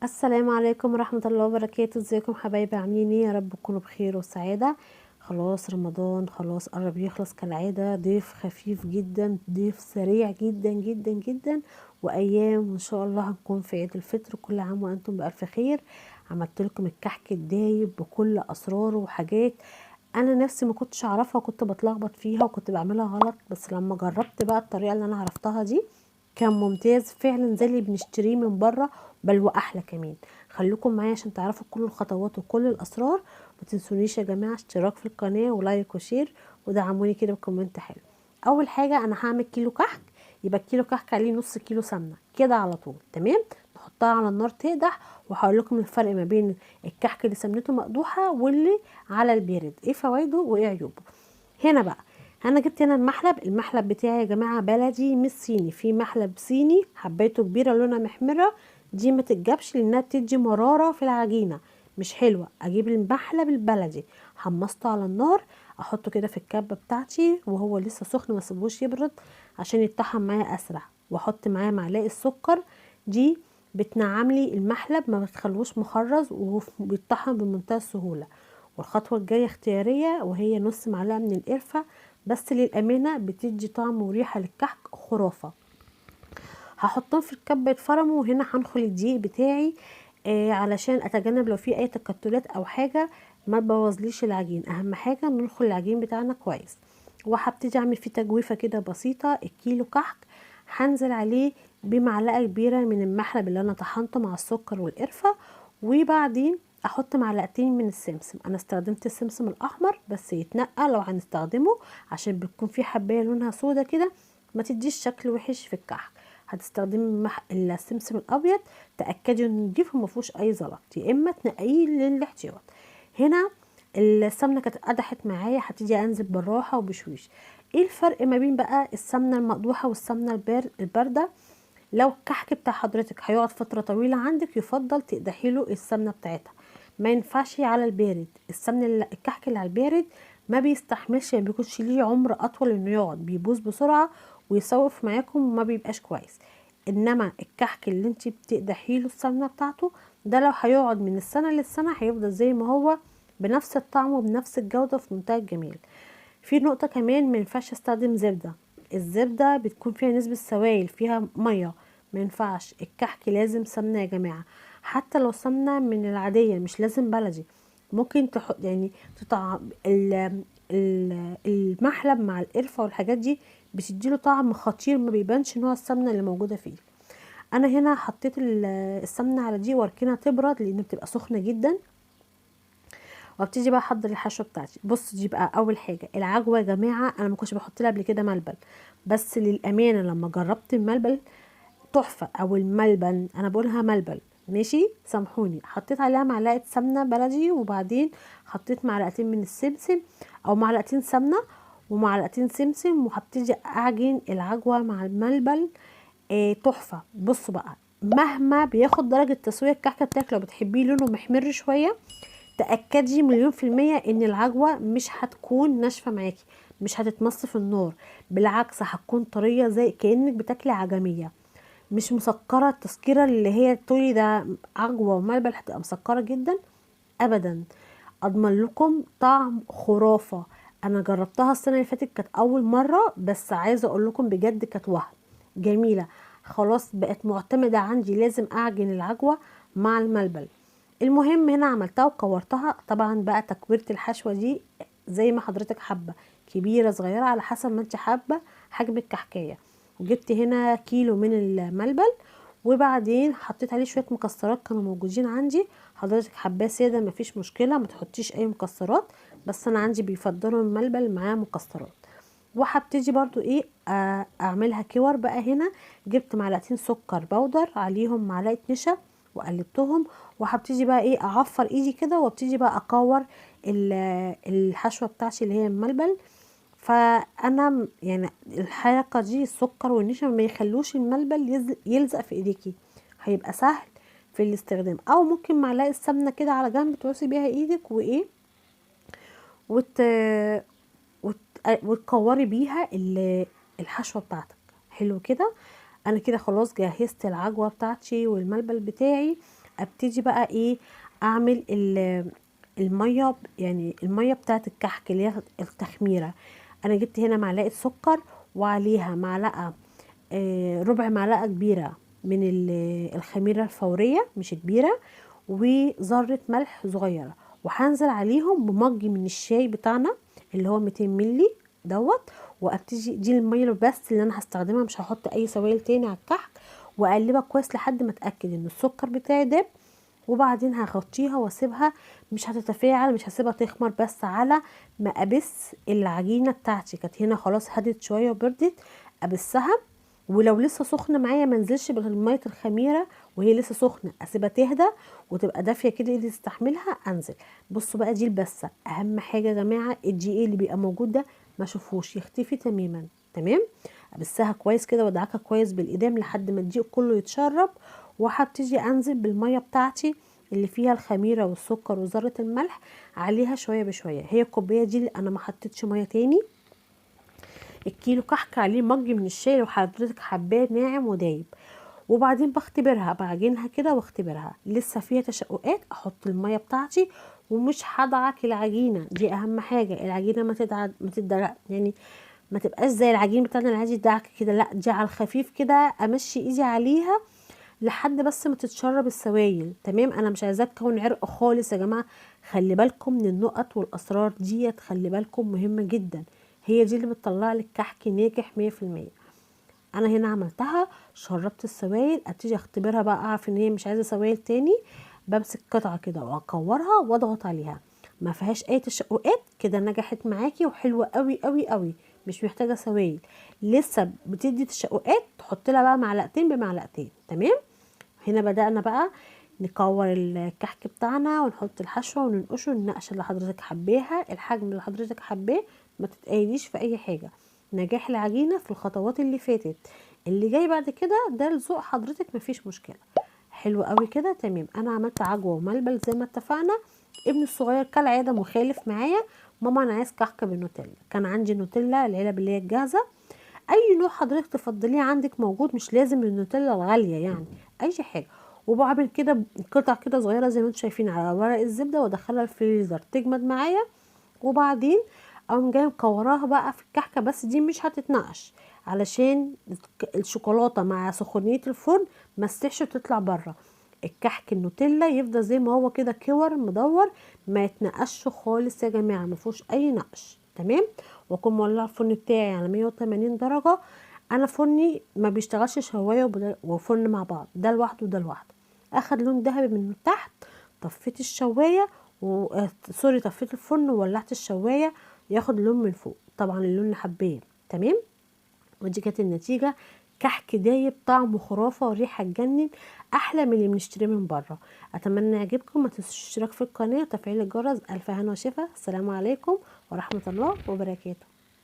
السلام عليكم ورحمة الله وبركاته. ازيكم حبايبي؟ عاملين ايه؟ يا رب تكونوا بخير وسعادة. خلاص رمضان خلاص قرب يخلص كالعادة. ضيف خفيف جدا، ضيف سريع جدا جدا جدا، وايام وان شاء الله هنكون في عيد الفطر. كل عام وانتم بألف خير. عملت لكم الكحك الدايب بكل اسراره وحاجات انا نفسي ما كنتش اعرفها، وكنت بتلخبط فيها وكنت بعملها غلط، بس لما جربت بقى الطريقة اللي انا عرفتها دي كان ممتاز فعلا زي اللي بنشتريه من بره، بل واحلى كمان. خليكم معايا عشان تعرفوا كل الخطوات وكل الاسرار. ما تنسونيش يا جماعه اشتراك في القناه ولايك وشير، ودعموني كده بكومنت حلو. اول حاجه انا هعمل كيلو كحك، يبقى الكيلو كحك عليه نص كيلو سمنه كده على طول. تمام، نحطها على النار تقدح، وهقول لكم الفرق ما بين الكحك اللي سمنته مقدوحه واللي على البارد، ايه فوائده وايه عيوبه. هنا بقى انا جبت هنا المحلب بتاعي يا جماعه بلدي مش صيني. في محلب صيني حبيته كبيره لونها محمره، دي ما تتجابش لانها بتدي مراره في العجينه مش حلوه. اجيب المحلب البلدي حمصته على النار، احطه كده في الكبه بتاعتي وهو لسه سخن، ما اسيبوش يبرد عشان يتطحن معايا اسرع. واحط معاه معلقه سكر، دي بتنعملي المحلب ما بتخلوش مخرز وبيتطحن بمنتهى السهوله. والخطوه الجايه اختياريه، وهي نص معلقه من القرفه، بس للامانه بتدي طعم وريحه للكحك خرافه. هحطهم في الكبة يتفرموا، وهنا هنخل الدقيق بتاعي علشان اتجنب لو في اي تكتلات او حاجه ما تبوظليش العجين. اهم حاجه ننخل العجين بتاعنا كويس. وهبتدي اعمل فيه تجويفه كده بسيطه. الكيلو كحك هنزل عليه بمعلقه كبيره من المحلب اللي انا طحنته مع السكر والقرفه، وبعدين احط معلقتين من السمسم. انا استخدمت السمسم الاحمر بس يتنقى لو هنستخدمه، عشان بتكون في حبايه لونها سودا كده ما تديش شكل وحش في الكحك. هتستخدمي السمسم الابيض، تاكدي انه نضيف وما فيهوش اي زلط، يا اما تنقيه للاحتياط. هنا السمنه كانت قدحت معايا، هبتدي انزل بالراحه وبشويش. ايه الفرق ما بين بقى السمنه المقدوحه والسمنه البارده؟ لو الكحك بتاع حضرتك هيقعد فتره طويله عندك، يفضل تقدحي له السمنه بتاعتها. ما ينفعش على البارد. الكحك اللي على البارد ما بيستحملش، ما بيكونش ليه عمر اطول انه يقعد، بيبوظ بسرعه ويصوف معاكم وما بيبقاش كويس. انما الكحك اللي انت بتقدحي له السمنه بتاعته ده لو هيقعد من السنه للسنه هيفضل زي ما هو، بنفس الطعم وبنفس الجوده في منتهى الجمال. في نقطه كمان، ما ينفعش استخدم زبده. الزبده بتكون فيها نسبه سوائل، فيها ميه، ما ينفعش. الكحك لازم سمنه يا جماعه، حتى لو سمنه من العاديه مش لازم بلدي. ممكن تحط يعني المحلب مع القرفه والحاجات دي بتديله طعم خطير، ما بيبانش نوع السمنه اللي موجوده فيه. انا هنا حطيت السمنه على دي واركنها تبرد لان بتبقى سخنه جدا، وابتدي بقى احضر الحشوه بتاعتي. بص دي بقى اول حاجه العجوه يا جماعه، انا ما كنتش بحط لها قبل كده ملبن، بس للامانه لما جربت الملبن تحفه، او الملبن انا بقولها ملبن ماشي سامحوني. حطيت عليها معلقه سمنه بلدي، وبعدين حطيت معلقتين من السمسم او معلقتين سمنه ومعلقتين سمسم، وهبتدي اعجن العجوه مع الملبن. تحفه. بصوا بقى، مهما بياخد درجه تسويه الكحكه بتاعك، لو بتحبيه لونه محمر شويه تأكدي مليون في المية ان العجوة مش هتكون ناشفة معاكي، مش هتتمص في النار، بالعكس هتكون طرية زي كأنك بتاكلي عجمية، مش مسكرة التسكيرة اللي هي تقولي ده عجوة وملبن هتبقى مسكرة جدا ابدا. اضمن لكم طعم خرافة. انا جربتها السنة اللي فاتت كانت اول مرة، بس عايزة اقول لكم بجد كانت وهم جميلة. خلاص بقت معتمدة عندي، لازم اعجن العجوة مع الملبن. المهم هنا عملتها وكورتها. طبعا بقى تكويرة الحشوة دي زي ما حضرتك حابة، كبيرة صغيرة على حسب ما انت حابة حجم الكحكاية. وجبت هنا كيلو من الملبن، وبعدين حطيت عليه شوية مكسرات كانوا موجودين عندي. حضرتك حباه سادة مفيش مشكلة، ما تحطيش اي مكسرات، بس انا عندي بيفضلوا الملبن معاه مكسرات. وهبتدي برضو ايه اعملها كور بقى. هنا جبت معلقتين سكر بودر عليهم معلقه نشا وقلبتهم، وهبتدي بقى ايه اعفر ايدي كده، وابتدي بقى اكور الحشوه بتاعتي اللي هي الملبن. فانا يعني الحركه دي السكر والنشا ما يخلوش الملبن يلزق في ايديكي، هيبقى سهل في الاستخدام. او ممكن معلقه سمنه كده على جنب تعوصي بيها ايدك وايه وت... وتكوري بيها الحشوه بتاعتك. حلو كده. انا كده خلاص جهزت العجوه بتاعتي والملبن بتاعي. ابتدي بقى ايه اعمل الميه، يعني الميه بتاعه الكحك اللي هي التخميره. انا جبت هنا معلقه سكر وعليها معلقه ربع معلقه كبيره من الخميره الفوريه مش كبيره، وذره ملح صغيره، وهنزل عليهم بمج من الشاي بتاعنا اللي هو 200 ملي دوت. وابتدي دي الميه بس اللي انا هستخدمها، مش هحط اي سوائل تاني على الكحك، واقلبها كويس لحد ما اتاكد ان السكر بتاعي داب. وبعدين هغطيها واسيبها، مش هتتفاعل، مش هسيبها تخمر، بس على ما ابس العجينه بتاعتي. كانت هنا خلاص هدت شويه وبردت، ابسها. ولو لسه سخنه معايا منزلش بالميه الخميره وهي لسه سخنه، اسيبها تهدى وتبقى دافيه كده ايدي تستحملها انزل. بصوا بقى دي البسه، اهم حاجه يا جماعه الدقيق اللي بيبقى موجود ده ما اشوفوش يختفي تماما. تمام، ابسها كويس كده وادعكها كويس بالايدام لحد ما الدقيق كله يتشرب. وهبتدي انزل بالميه بتاعتي اللي فيها الخميره والسكر وذره الملح عليها شويه بشويه. هي الكوبايه دي اللي انا ما حطيتش ميه تاني. الكيلو كحك عليه مج من الشاي لو حضرتك حباه ناعم ودايب. وبعدين بختبرها، بعجنها كده واختبرها لسه فيها تشققات، احط الميه بتاعتي. ومش هدعك العجينه، دي اهم حاجه. العجينه ما تدعك يعني، ما تبقاش زي العجين بتاعنا العادي دعك كده، لا دي على الخفيف كده، امشي ايدي عليها لحد بس ما تتشرب السوائل. تمام، انا مش عايزاه تكون عرق خالص يا جماعه. خلي بالكم من النقط والاسرار ديت، خلي بالكم مهمه جدا، هي دي اللي بتطلع لك كحك ناجح 100%. انا هنا عملتها، شربت السوائل، ابتدي اختبرها بقى اعرف ان هي مش عايزه سوائل تاني. بمسك قطعه كده واكورها واضغط عليها، ما فيهاش اي تشققات كده، نجحت معاكي وحلوه قوي قوي قوي، مش محتاجه سوائل. لسه بتدي تشققات، تحط لها بقى معلقتين بمعلقتين. تمام، هنا بدأنا بقى نكور الكحك بتاعنا ونحط الحشوة وننقشه النقشة اللي حضرتك حباها، الحجم اللي حضرتك حباه، ما تتقيديش في اي حاجة. نجاح العجينة في الخطوات اللي فاتت، اللي جاي بعد كده ده لذوق حضرتك، مفيش مشكلة. حلو قوي كده، تمام. انا عملت عجوة وملبل زي ما اتفقنا. ابني الصغير كالعادة مخالف معايا، ماما انا عايز كحك بالنوتيلا. كان عندي نوتيلا العلب اللي هي الجاهزة، اي نوع حضرتك تفضليه عندك موجود، مش لازم النوتيلا الغاليه يعني، اي حاجه. وبعمل كده قطع كده صغيره زي ما انتم شايفين على ورق الزبده، وادخلها الفريزر تجمد معايا. وبعدين اقوم جايه مكوراها بقى في الكحكه، بس دي مش هتتنقش علشان الشوكولاته مع سخونيه الفرن ما تسيحش وتطلع بره. الكحك النوتيلا يفضل زي ما هو كده كور مدور، ما يتنقش خالص يا جماعه، ما فيهوش اي نقش. تمام، واكون مولعه الفرن بتاعي على 180 درجه. انا فرني ما بيشتغلش شوايه وفرن مع بعض، ده لوحده وده لوحده. اخد لون ذهبي من تحت، طفيت الشوايه سوري، طفيت الفرن وولعت الشوايه، ياخد لون من فوق، طبعا اللون اللي حباه. تمام، ودي كانت النتيجه. كحك دايب، طعمه خرافه وريحه تجنن، احلى من اللي بنشتريه من بره. اتمنى يعجبكم، ما تنسوش الاشتراك في القناه وتفعيل الجرس. الف هنا وشفا، السلام عليكم ورحمه الله وبركاته.